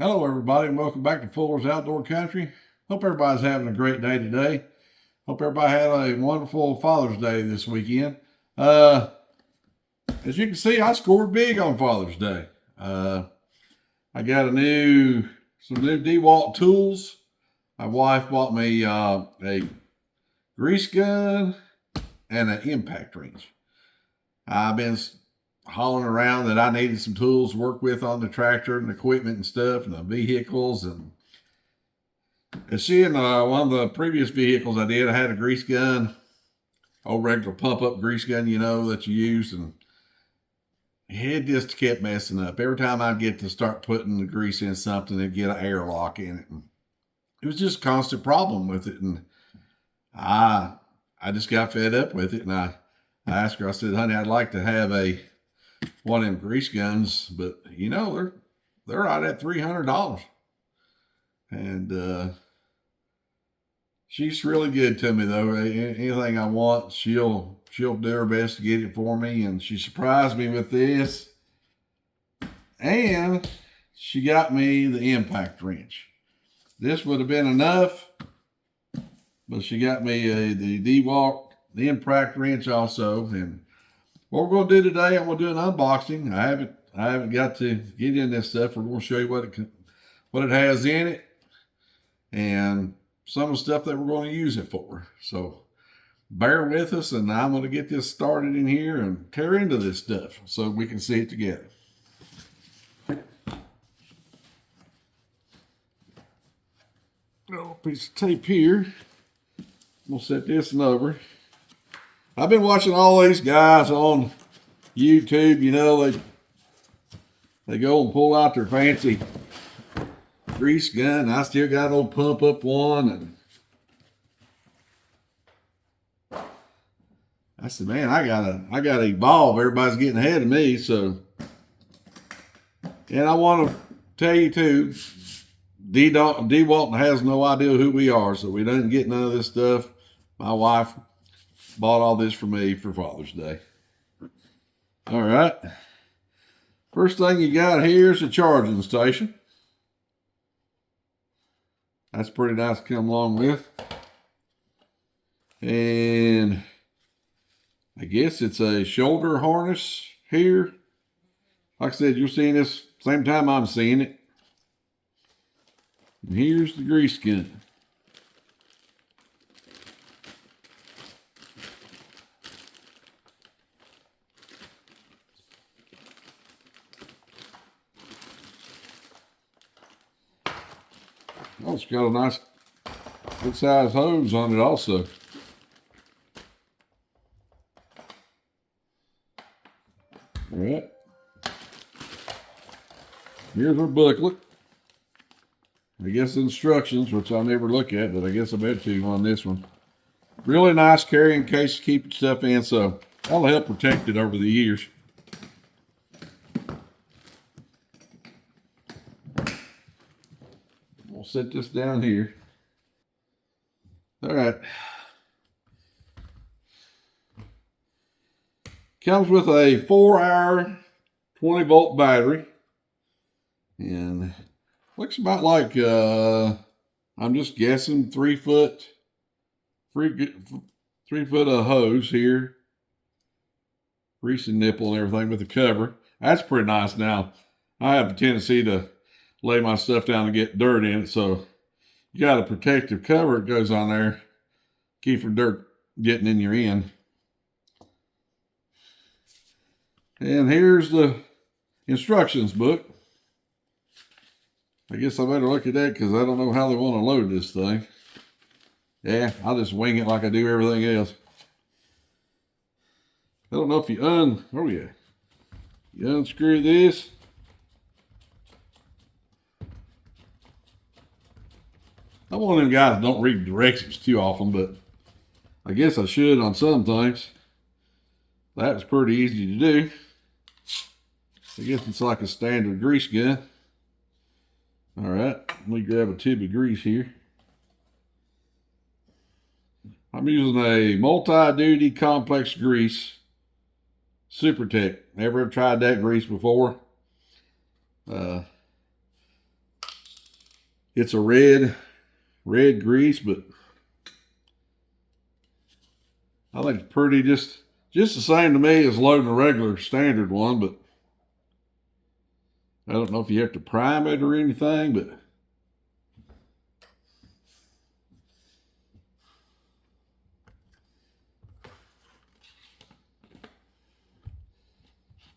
Hello everybody and welcome back to Fuller's Outdoor Country. Hope everybody's having a great day today. Hope everybody had a wonderful Father's Day this weekend. As you can see, I scored big on Father's Day. I got some new DeWalt tools. My wife bought me a grease gun and an impact wrench. I've been hollering around that I needed some tools to work with on the tractor and equipment and stuff and the vehicles. And she and one of the previous vehicles I had a grease gun, old regular pump-up grease gun, you know, that you use, and it just kept messing up. Every time I'd get to start putting the grease in something, it'd get an airlock in it. And it was just a constant problem with it. And I just got fed up with it. And I asked her, I said, honey, I'd like to have one of them grease guns, but you know, they're right at $300. And she's really good to me though. Anything I want, she'll do her best to get it for me. And she surprised me with this. And she got me the impact wrench. This would have been enough, but she got me the DeWalt, the impact wrench also. And what we're going to do today, I'm going to do an unboxing. I haven't got to get in this stuff. We're going to show you what it has in it and some of the stuff that we're going to use it for. So bear with us, and I'm going to get this started in here and tear into this stuff so we can see it together. Little piece of tape here. We'll set this one over. I've been watching all these guys on YouTube, you know, they go and pull out their fancy grease gun. I still got an old pump up one, and I said, man, I gotta evolve. Everybody's getting ahead of me, so. And I want to tell you too, DeWalt has no idea who we are, so we don't get none of this stuff. My wife bought all this for me for Father's Day. All right. First thing you got here is a charging station. That's pretty nice to come along with. And I guess it's a shoulder harness here. Like I said, you're seeing this same time I'm seeing it. And here's the grease gun. Oh, it's got a nice good size hose on it also. All right. Here's our booklet. I guess instructions, which I'll never look at, but I guess I bet you on this one. Really nice carrying case to keep your stuff in, so that'll help protect it over the years. We'll set this down here. All right. Comes with a 4-hour 20-volt battery. And looks about like, I'm just guessing 3 foot of hose here. Greasing nipple and everything with the cover. That's pretty nice. Now, I have a tendency to lay my stuff down and get dirt in it, so you got a protective cover that goes on there, keep from dirt getting in your end. And here's the instructions book. I guess I better look at that because I don't know how they want to load this thing. Yeah, I'll just wing it like I do everything else. I don't know if you unscrew this. I'm one of them guys that don't read directions too often, but I guess I should on some things. That was pretty easy to do. I guess it's like a standard grease gun. All right, let me grab a tube of grease here. I'm using a multi-duty complex grease, Super Tech. Never tried that grease before. It's a red grease, but I think it's pretty just the same to me as loading a regular standard one, but I don't know if you have to prime it or anything, but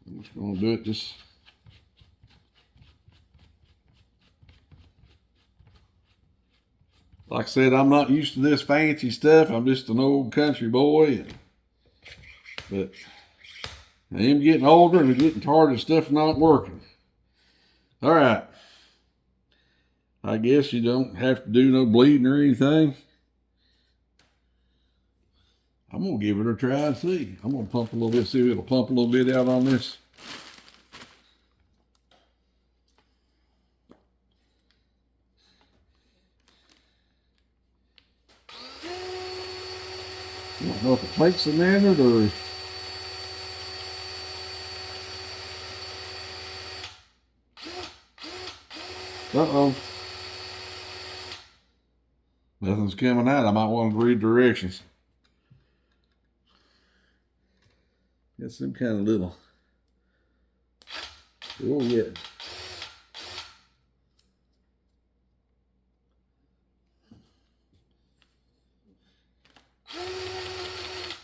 I'm just going to do it just like I said. I'm not used to this fancy stuff. I'm just an old country boy, but I am getting older and getting tired of stuff not working. All right. I guess you don't have to do no bleeding or anything. I'm going to give it a try and see. I'm going to pump a little bit, see if it'll pump a little bit out on this. I don't know if it takes a minute or... Uh-oh. Nothing's coming out. I might want to read directions. Got some kind of little... Oh, yeah.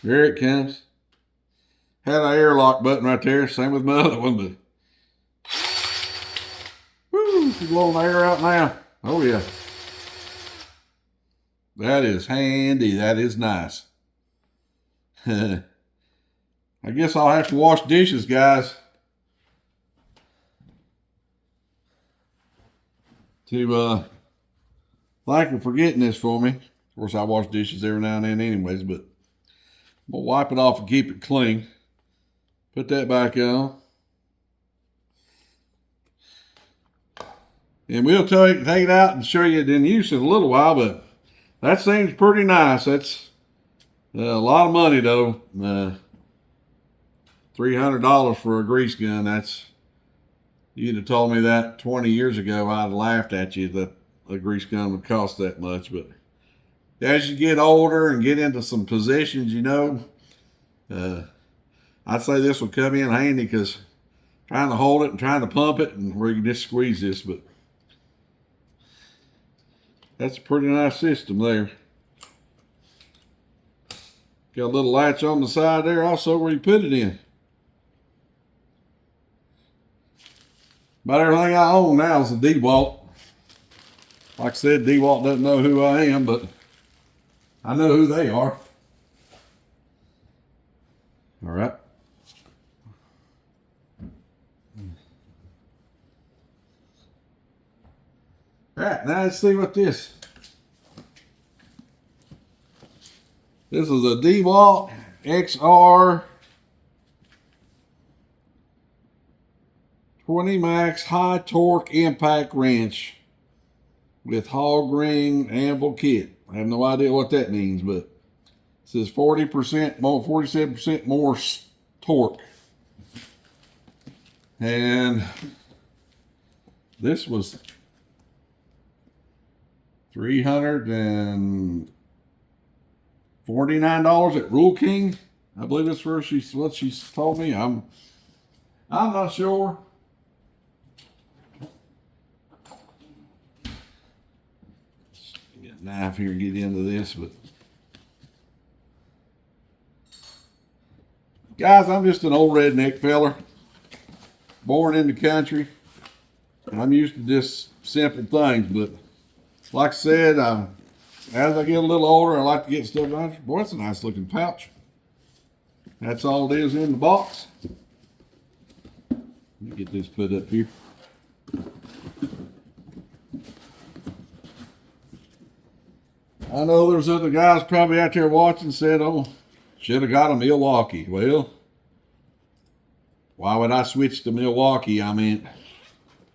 There it comes. Had an airlock button right there. Same with my other one, but... Woo! She's blowing the air out now. Oh, yeah. That is handy. That is nice. I guess I'll have to wash dishes, guys. To thank you for getting this for me. Of course, I wash dishes every now and then anyways, but I'm going to wipe it off and keep it clean. Put that back on. And we'll take it out and show you it in use in a little while, but that seems pretty nice. That's a lot of money, though. $300 for a grease gun. That's, you'd have told me that 20 years ago, I'd have laughed at you that a grease gun would cost that much. But as you get older and get into some positions, you know, I'd say this will come in handy, because trying to hold it and trying to pump it, and where you can just squeeze this, but that's a pretty nice system there. Got a little latch on the side there also where you put it in. About everything I own now is a DeWalt. Like I said, DeWalt doesn't know who I am, but I know who they are. All right. All right, now let's see what this. This is a DeWalt XR 20 Max high torque impact wrench with hog ring anvil kit. I have no idea what that means, but it says 40% more, 47% more torque. And this was $349 at Rule King. I believe that's where what she told me. I'm not sure. Get a knife here and get into this, but guys, I'm just an old redneck feller, born in the country. I'm used to just simple things, but like I said, as I get a little older, I like to get stuff out. Boy, that's a nice looking pouch. That's all it is in the box. Let me get this put up here. I know there's other guys probably out there watching said, oh, should have got a Milwaukee. Well, why would I switch to Milwaukee? I mean,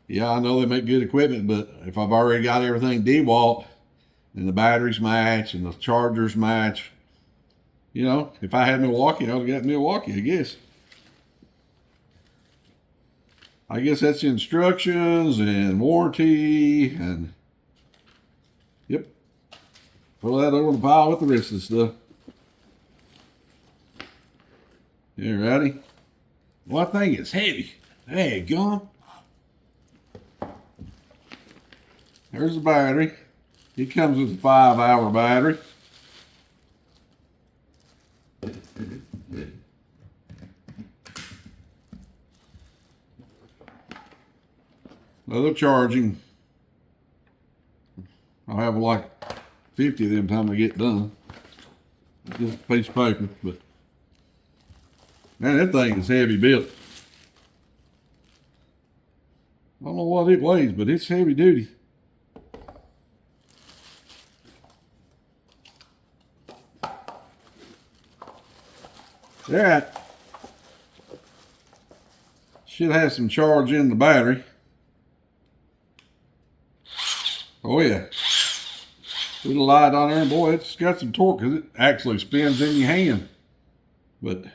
yeah, I know they make good equipment, but if I've already got everything DeWalt and the batteries match and the chargers match, you know, if I had Milwaukee, I would have got Milwaukee, I guess. I guess that's instructions and warranty, and Yep. Throw that over the pile with the rest of the stuff. You ready? Well, that thing is heavy. Hey, gum. There's the battery. It comes with a 5-hour battery. Another charging. I'll have like 50 of them time I get done. Just a piece of paper, but man, that thing is heavy built. I don't know what it weighs, but it's heavy duty. That should have some charge in the battery. Oh yeah. Put a light on there, and boy, it's got some torque because it actually spins in your hand. But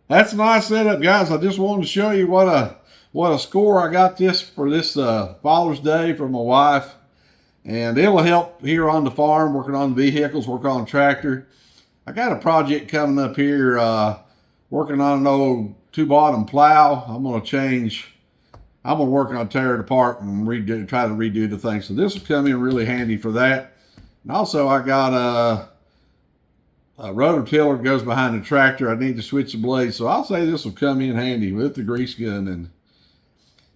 that's a nice setup, guys. I just wanted to show you what a score I got this for this Father's Day for my wife. And it will help here on the farm, working on the vehicles, working on the tractor. I got a project coming up here, working on an old 2-bottom plow. I'm going to work on tear it apart and try to redo the thing. So this will come in really handy for that. And also I got a rotor tiller that goes behind the tractor. I need to switch the blades. So I'll say this will come in handy with the grease gun. And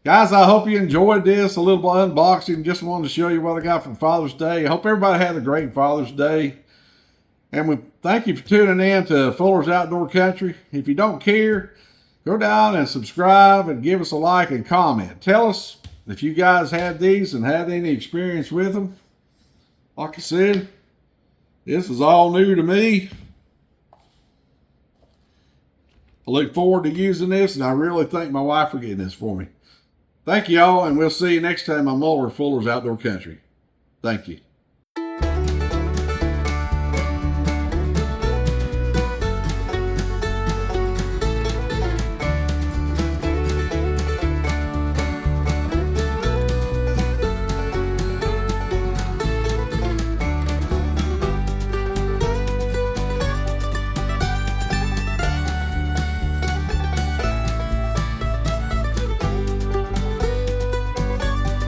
guys, I hope you enjoyed this, a little unboxing. Just wanted to show you what I got for Father's Day. I hope everybody had a great Father's Day. And we thank you for tuning in to Fuller's Outdoor Country. If you don't care, go down and subscribe and give us a like and comment. Tell us if you guys had these and had any experience with them. Like I said, this is all new to me. I look forward to using this, and I really thank my wife for getting this for me. Thank you all, and we'll see you next time on more Fuller's Outdoor Country. Thank you.